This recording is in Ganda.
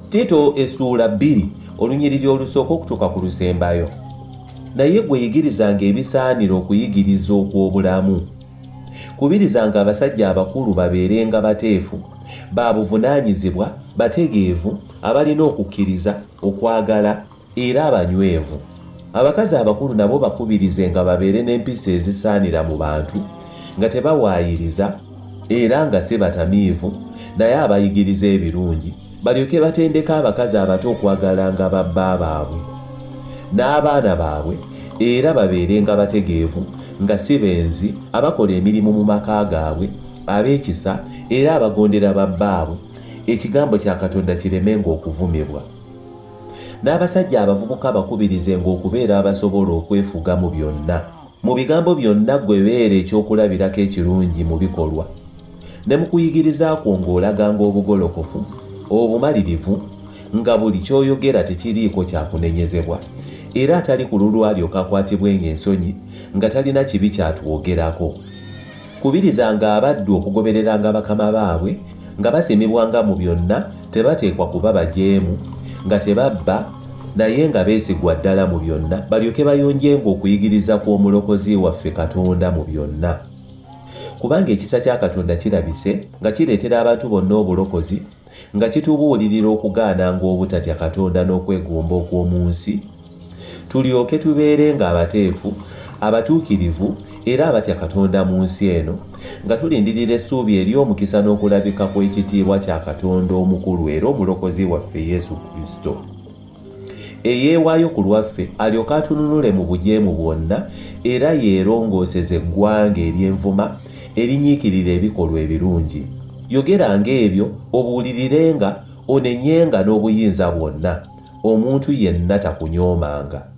Tito essuula 2 olunyiriri olusooka okutuuka ku lusembayo. Naye gwe yigirizanga ebisaanira okuyigiriza okw'obulamu. Kubirizanga abasajja abakulu babeerenga bateefu, ba buvunaanyizibwa, bategeevu, abalina okukkiriza, okwagala era abanywevu. Abakazi abakulu nabo bakubirizenga babeere n'empisa ezisaanira mu bantu, nga tebawaayiriza era nga si batamiivu, naye abayigiriza ebirungi, balyoke batendeka abakazi abato okwagalanga babba baabwe n'abaana baabwe, era babeerenga bategeevu, nga si benzi, abakola emirimu mu maka gaabwe, ab'ekisa era abagondera babbaabwe, ekigambo kya Katonda kiremenga okuvumibwa. N'abasajja abavubuka bakubirizenga okubeera abasobola okwefuga mu byonna. Mu bigambo byonna gwe beera ekyokulabirako ekirungi mu bikolwa, ne mu kuyigiriza kwo ng'olaganga obugolokofu, obumalirivu, nga buli ky'oyogera tekiriiko kyakunenyezebwa, era atali ku lulwo alyoka akwatibwenga ensonyi nga talina kibi kyatwogerako. Kubirizanga abaddu okugobereranga bakama baabwe, nga basimibwanga mu byonna, tebateekwa kuba bajeemu, nga tebabba, naye nga beesigwa ddala mu byonna, balyoke bayonjenga okuyigiriza kw'omulokozi waffe Katonda mu byonna. Kubanga ekisa kya Katonda kirabise nga kireetera abantu bonna obulokozi, nga kitubuulirira okugaananga obutatya Katonda n'okwegomba okw'omu nsi, tulyoke tubeerenga abateefu, abatuukirivu era abatya Katonda mu nsi eno, nga tulindirira essuubi ery'omukisa n'okulabika kw'ekitiibwa kya Katonda omukulu era omulokozi waffe Yesu Kristo, eyeewaayo ku lwaffe alyoke atununule mu bujeemu bwonna era yeerongooseze eggwanga ery'envuma erinyiikirira ebikolwa ebirungi. Yogeranga ebyo, obuulirirenga, onenyenga n'obuyinza bwonna, omuntu yenna takunyoomanga.